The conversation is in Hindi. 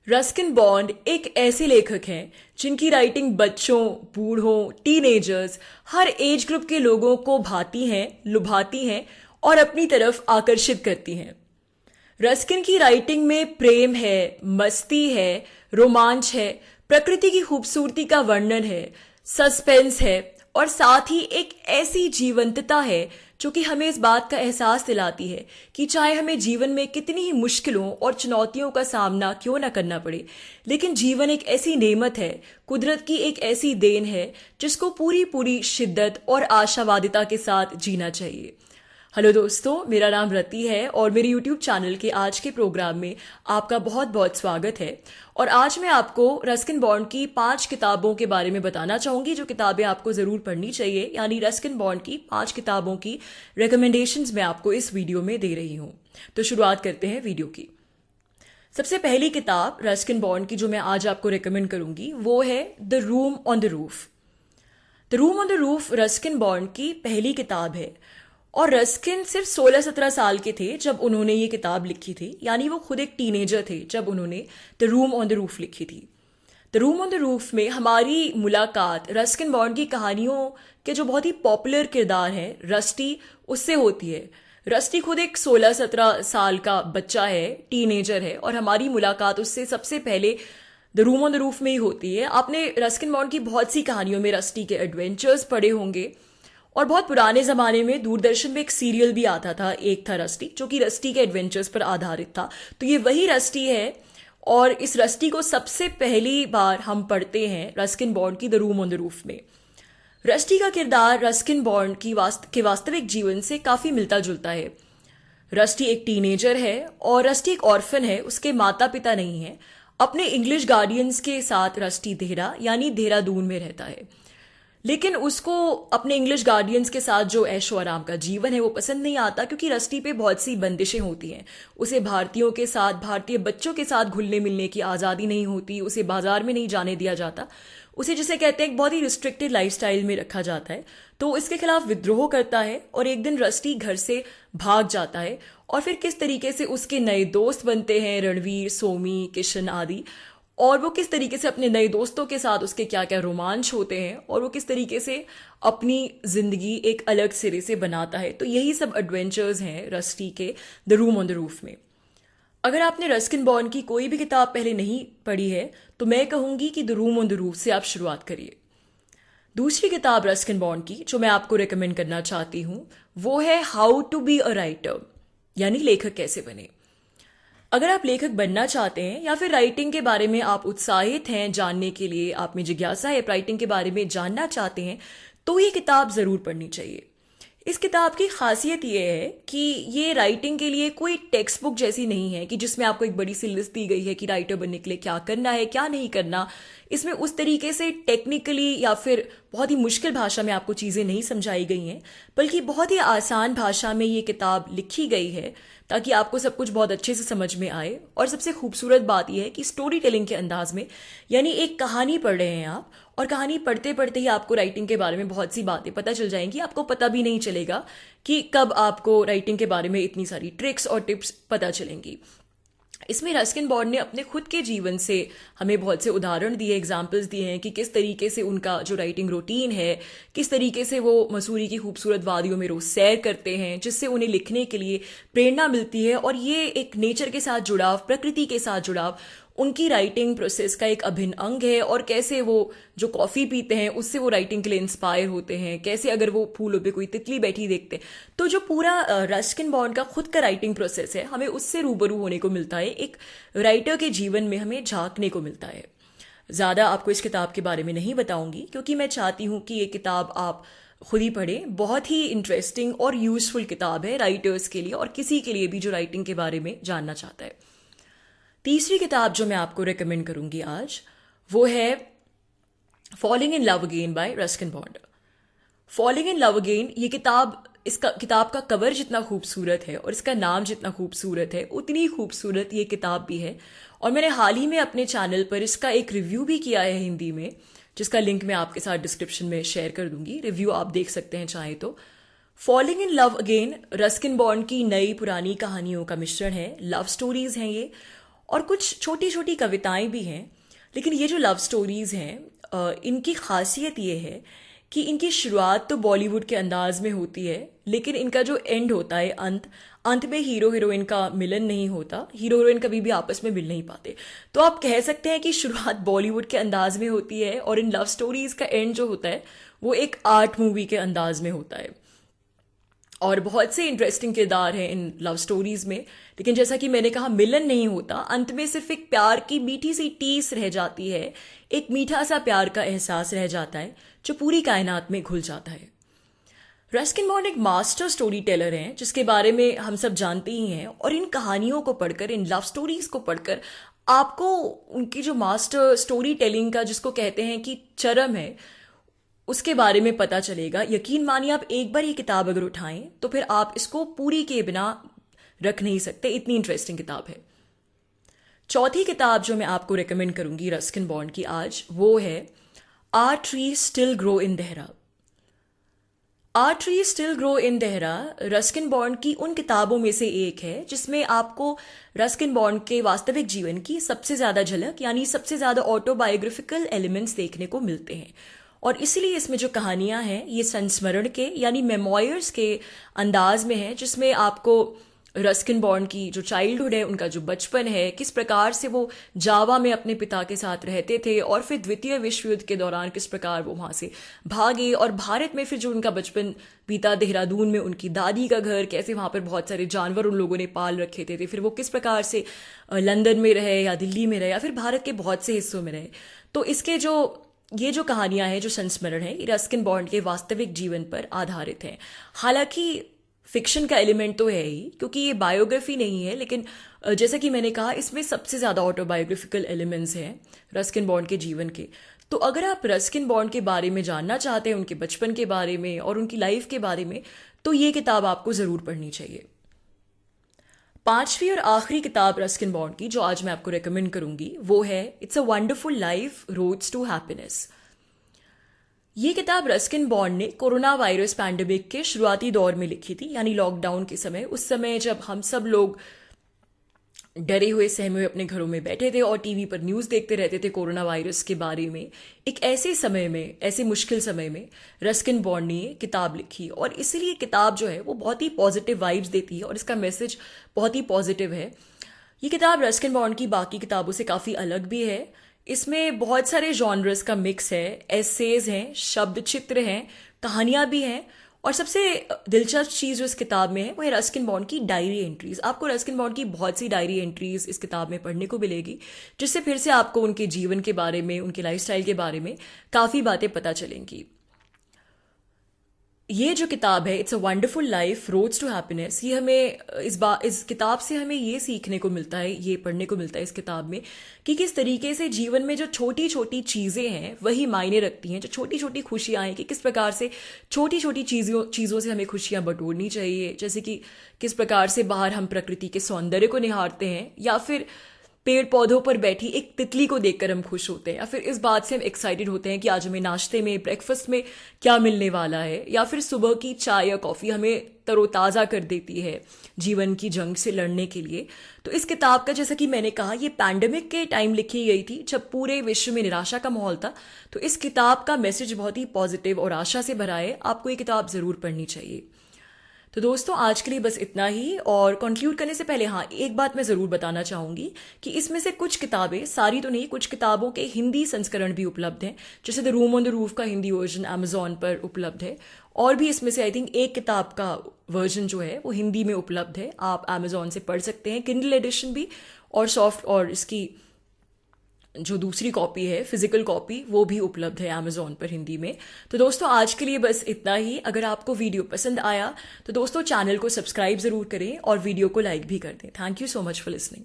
रस्किन बॉन्ड एक ऐसे लेखक हैं जिनकी राइटिंग बच्चों, बूढ़ों, टीनेजर्स, हर एज ग्रुप के लोगों को भाती हैं, लुभाती हैं और अपनी तरफ आकर्षित करती हैं। रस्किन की राइटिंग में प्रेम है, मस्ती है, रोमांच है, प्रकृति की खूबसूरती का वर्णन है, सस्पेंस है और साथ ही एक ऐसी जीवंतता है जो कि हमें इस बात का एहसास दिलाती है कि चाहे हमें जीवन में कितनी ही मुश्किलों और चुनौतियों का सामना क्यों ना करना पड़े, लेकिन जीवन एक ऐसी नेमत है, कुदरत की एक ऐसी देन है जिसको पूरी पूरी शिद्दत और आशावादिता के साथ जीना चाहिए। हेलो दोस्तों, मेरा नाम रति है और मेरे यूट्यूब चैनल के आज के प्रोग्राम में आपका बहुत बहुत स्वागत है। और आज मैं आपको रस्किन बॉन्ड की 5 किताबों के बारे में बताना चाहूंगी जो किताबें आपको ज़रूर पढ़नी चाहिए, यानी रस्किन बॉन्ड की 5 किताबों की रिकमेंडेशंस मैं आपको इस वीडियो में दे रही हूँ। तो शुरुआत करते हैं वीडियो की। सबसे पहली किताब रस्किन बॉन्ड की जो मैं आज आपको रिकमेंड करूंगी वो है the room on the roof. The room on the roof Ruskin Bond की पहली किताब है और रस्किन सिर्फ 16-17 साल के थे जब उन्होंने ये किताब लिखी थी, यानी वो खुद एक टीनेजर थे जब उन्होंने the room on the roof लिखी थी। The room on the roof में हमारी मुलाकात रस्किन बॉन्ड की कहानियों के जो बहुत ही पॉपुलर किरदार हैं रस्टी, उससे होती है। रस्टी खुद एक 16-17 साल का बच्चा है, टीनेजर है और हमारी मुलाकात उससे सबसे पहले the room on the roof में ही होती है। आपने रस्किन बॉन्ड की बहुत सी कहानियों में रस्टी के एडवेंचर्स पढ़े होंगे और बहुत पुराने जमाने में दूरदर्शन में एक सीरियल भी आता था, एक था रस्टी, जो कि रस्टी के एडवेंचर्स पर आधारित था। तो ये वही रस्टी है और इस रस्टी को सबसे पहली बार हम पढ़ते हैं रस्किन बॉन्ड की the room on the roof में। रस्टी का किरदार रस्किन बॉन्ड के वास्तविक जीवन से काफी मिलता जुलता है। रस्टी एक टीनेजर है और रस्टी एक ऑर्फन है, उसके माता पिता नहीं है। अपने इंग्लिश गार्डियंस के साथ रस्टी देहरा यानी देहरादून में रहता है, लेकिन उसको अपने इंग्लिश गार्डियंस के साथ जो ऐशो आराम का जीवन है वो पसंद नहीं आता, क्योंकि रस्टी पे बहुत सी बंदिशें होती हैं। उसे भारतीयों के साथ, भारतीय बच्चों के साथ घुलने मिलने की आज़ादी नहीं होती, उसे बाजार में नहीं जाने दिया जाता, उसे जिसे कहते हैं एक बहुत ही रिस्ट्रिक्टेड लाइफस्टाइल में रखा जाता है। तो इसके खिलाफ विद्रोह करता है और एक दिन रस्टी घर से भाग जाता है और फिर किस तरीके से उसके नए दोस्त बनते हैं, रणवीर, सोमी, किशन आदि, और वो किस तरीके से अपने नए दोस्तों के साथ उसके क्या क्या रोमांच होते हैं और वो किस तरीके से अपनी जिंदगी एक अलग सिरे से बनाता है। तो यही सब एडवेंचर्स हैं रस्टी के the room on the roof में। अगर आपने रस्किन बॉन्ड की कोई भी किताब पहले नहीं पढ़ी है तो मैं कहूंगी कि the room on the roof से आप शुरुआत करिए। दूसरी किताब रस्किन बॉन्ड की जो मैं आपको रिकमेंड करना चाहती हूँ वो है how to be a writer, यानी लेखक कैसे बने। अगर आप लेखक बनना चाहते हैं या फिर राइटिंग के बारे में आप उत्साहित हैं जानने के लिए, आप में जिज्ञासा है, राइटिंग के बारे में जानना चाहते हैं, तो ये किताब जरूर पढ़नी चाहिए। इस किताब की खासियत ये है कि ये राइटिंग के लिए कोई टेक्स्ट बुक जैसी नहीं है कि जिसमें आपको एक बड़ी सी लिस्ट दी गई है कि राइटर बनने के लिए क्या करना है, क्या नहीं करना। इसमें उस तरीके से टेक्निकली या फिर बहुत ही मुश्किल भाषा में आपको चीज़ें नहीं समझाई गई हैं, बल्कि बहुत ही आसान भाषा में ये किताब लिखी गई है ताकि आपको सब कुछ बहुत अच्छे से समझ में आए। और सबसे खूबसूरत बात यह है कि स्टोरी टेलिंग के अंदाज में, यानी एक कहानी पढ़ रहे हैं आप और कहानी पढ़ते पढ़ते ही आपको राइटिंग के बारे में बहुत सी बातें पता चल जाएंगी। आपको पता भी नहीं चलेगा कि कब आपको राइटिंग के बारे में इतनी सारी ट्रिक्स और टिप्स पता चलेंगी। इसमें रस्किन बॉन्ड ने अपने खुद के जीवन से हमें बहुत से उदाहरण दिए, एग्जाम्पल्स दिए हैं कि किस तरीके से उनका जो राइटिंग रूटीन है, किस तरीके से वो मसूरी की खूबसूरत वादियों में रोज सैर करते हैं, जिससे उन्हें लिखने के लिए प्रेरणा मिलती है। और ये एक नेचर के साथ जुड़ाव, प्रकृति के साथ जुड़ाव उनकी राइटिंग प्रोसेस का एक अभिन्न अंग है। और कैसे वो जो कॉफ़ी पीते हैं उससे वो राइटिंग के लिए इंस्पायर होते हैं, कैसे अगर वो फूलों पे कोई तितली बैठी देखते हैं, तो जो पूरा रस्किन बॉन्ड का खुद का राइटिंग प्रोसेस है हमें उससे रूबरू होने को मिलता है, एक राइटर के जीवन में हमें झांकने को मिलता है। ज़्यादा आपको इस किताब के बारे में नहीं बताऊंगी क्योंकि मैं चाहती हूँ कि ये किताब आप खुद ही पढ़ें। बहुत ही इंटरेस्टिंग और यूजफुल किताब है राइटर्स के लिए और किसी के लिए भी जो राइटिंग के बारे में जानना चाहता है। तीसरी किताब जो मैं आपको रेकमेंड करूंगी आज वो है falling in love again bye Ruskin bond. Falling in love again ये किताब का कवर जितना खूबसूरत है और इसका नाम जितना खूबसूरत है, उतनी खूबसूरत ये किताब भी है। और मैंने हाल ही में अपने चैनल पर इसका एक रिव्यू भी किया है हिंदी में, जिसका लिंक मैं आपके साथ डिस्क्रिप्शन में शेयर कर दूंगी। रिव्यू आप देख सकते हैं चाहे तो। Falling in love again Ruskin Bond की नई पुरानी कहानियों का मिश्रण है, लव स्टोरीज हैं ये। और कुछ छोटी छोटी कविताएं भी हैं। लेकिन ये जो लव स्टोरीज़ हैं इनकी खासियत ये है कि इनकी शुरुआत तो बॉलीवुड के अंदाज में होती है, लेकिन इनका जो एंड होता है, अंत में हीरो हीरोइन का मिलन नहीं होता, हीरो हीरोइन कभी भी आपस में मिल नहीं पाते। तो आप कह सकते हैं कि शुरुआत बॉलीवुड के अंदाज में होती है और इन लव स्टोरीज का एंड जो होता है वो एक आर्ट मूवी के अंदाज में होता है। और बहुत से इंटरेस्टिंग किरदार हैं इन लव स्टोरीज में, लेकिन जैसा कि मैंने कहा मिलन नहीं होता, अंत में सिर्फ एक प्यार की मीठी सी टीस रह जाती है, एक मीठा सा प्यार का एहसास रह जाता है जो पूरी कायनात में घुल जाता है। रस्किन बॉन्ड एक मास्टर स्टोरी टेलर हैं जिसके बारे में हम सब जानते ही हैं, और इन कहानियों को पढ़कर, इन लव स्टोरीज को पढ़कर आपको उनकी जो मास्टर स्टोरी टेलिंग का जिसको कहते हैं कि चरम है, उसके बारे में पता चलेगा। यकीन मानिए आप एक बार ये किताब अगर उठाएं तो फिर आप इसको पूरी के बिना रख नहीं सकते, इतनी इंटरेस्टिंग किताब है। चौथी किताब जो मैं आपको रेकमेंड करूंगी रस्किन बॉन्ड की आज, वो है our tree still grow in Dehra. Our tree still grow in Dehra Ruskin Bond की उन किताबों में से एक है जिसमें आपको रस्किन बॉन्ड के वास्तविक जीवन की सबसे ज्यादा झलक, यानी सबसे ज्यादा ऑटोबायोग्राफिकल एलिमेंट्स देखने को मिलते हैं। और इसीलिए इसमें जो कहानियां हैं ये संस्मरण के यानी मेमोयर्स के अंदाज में है, जिसमें आपको रस्किन बॉन्ड की जो चाइल्डहुड है, उनका जो बचपन है, किस प्रकार से वो जावा में अपने पिता के साथ रहते थे और फिर द्वितीय विश्व युद्ध के दौरान किस प्रकार वो वहां से भागे, और भारत में फिर जो उनका बचपन बीता, देहरादून में उनकी दादी का घर, कैसे वहां पर बहुत सारे जानवर उन लोगों ने पाल रखे थे, फिर वो किस प्रकार से लंदन में रहे या दिल्ली में रहे या फिर भारत के बहुत से हिस्सों में रहे। तो इसके ये जो कहानियां हैं, जो संस्मरण है, ये रस्किन बॉन्ड के वास्तविक जीवन पर आधारित हैं। हालांकि फिक्शन का एलिमेंट तो है ही, क्योंकि ये बायोग्राफी नहीं है, लेकिन जैसा कि मैंने कहा इसमें सबसे ज्यादा ऑटोबायोग्राफिकल एलिमेंट्स हैं रस्किन बॉन्ड के जीवन के। तो अगर आप रस्किन बॉन्ड के बारे में जानना चाहते हैं, उनके बचपन के बारे में और उनकी लाइफ के बारे में, तो ये किताब आपको जरूर पढ़नी चाहिए। पांचवी और आखिरी किताब रस्किन बॉन्ड की जो आज मैं आपको रेकमेंड करूंगी वो है it's a wonderful life roads to happiness. ये किताब रस्किन बॉन्ड ने कोरोना वायरस पैंडेमिक के शुरुआती दौर में लिखी थी, यानी लॉकडाउन के समय। उस समय जब हम सब लोग डरे हुए सहमे हुए अपने घरों में बैठे थे और टीवी पर न्यूज़ देखते रहते थे कोरोना वायरस के बारे में, एक ऐसे समय में, ऐसे मुश्किल समय में रस्किन बॉन्ड ने ये किताब लिखी। और इसलिए किताब जो है वो बहुत ही पॉजिटिव वाइब्स देती है और इसका मैसेज बहुत ही पॉजिटिव है। ये किताब रस्किन बॉन्ड की बाकी किताबों से काफ़ी अलग भी है। इसमें बहुत सारे जॉनर्स का मिक्स है, एसेज हैं, शब्द चित्र हैं, कहानियां भी हैं, और सबसे दिलचस्प चीज़ जो इस किताब में है वो है रस्किन बॉन्ड की डायरी एंट्रीज। आपको रस्किन बॉन्ड की बहुत सी डायरी एंट्रीज इस किताब में पढ़ने को मिलेगी, जिससे फिर से आपको उनके जीवन के बारे में, उनके लाइफस्टाइल के बारे में काफ़ी बातें पता चलेंगी। ये जो किताब है it's a wonderful life roads to happiness, ये हमें इस किताब से हमें ये सीखने को मिलता है, ये पढ़ने को मिलता है इस किताब में कि किस तरीके से जीवन में जो छोटी छोटी चीज़ें हैं वही मायने रखती हैं, जो छोटी छोटी खुशियाँ हैं कि किस प्रकार से छोटी छोटी चीज़ों से हमें खुशियाँ बटोरनी चाहिए। जैसे कि किस प्रकार से बाहर हम प्रकृति के सौंदर्य को निहारते हैं, या फिर पेड़ पौधों पर बैठी एक तितली को देखकर हम खुश होते हैं, या फिर इस बात से हम एक्साइटेड होते हैं कि आज हमें नाश्ते में, ब्रेकफास्ट में क्या मिलने वाला है, या फिर सुबह की चाय या कॉफ़ी हमें तरोताज़ा कर देती है जीवन की जंग से लड़ने के लिए। तो इस किताब का, जैसा कि मैंने कहा, ये पैंडेमिक के टाइम लिखी गई थी जब पूरे विश्व में निराशा का माहौल था। तो इस किताब का मैसेज बहुत ही पॉजिटिव और आशा से भरा है। आपको ये किताब ज़रूर पढ़नी चाहिए। तो दोस्तों आज के लिए बस इतना ही, और कंक्लूड करने से पहले हाँ एक बात मैं ज़रूर बताना चाहूँगी कि इसमें से कुछ किताबें, सारी तो नहीं, कुछ किताबों के हिंदी संस्करण भी उपलब्ध हैं। जैसे the room on the roof का हिंदी वर्जन अमेजॉन पर उपलब्ध है, और भी इसमें से आई थिंक एक किताब का वर्जन जो है वो हिंदी में उपलब्ध है, आप अमेजॉन से पढ़ सकते हैं। किंडल एडिशन भी और सॉफ्ट, और इसकी जो दूसरी कॉपी है, फिजिकल कॉपी, वो भी उपलब्ध है अमेजॉन पर हिंदी में। तो दोस्तों आज के लिए बस इतना ही। अगर आपको वीडियो पसंद आया तो दोस्तों चैनल को सब्सक्राइब जरूर करें और वीडियो को लाइक भी कर दें। Thank you so much for listening.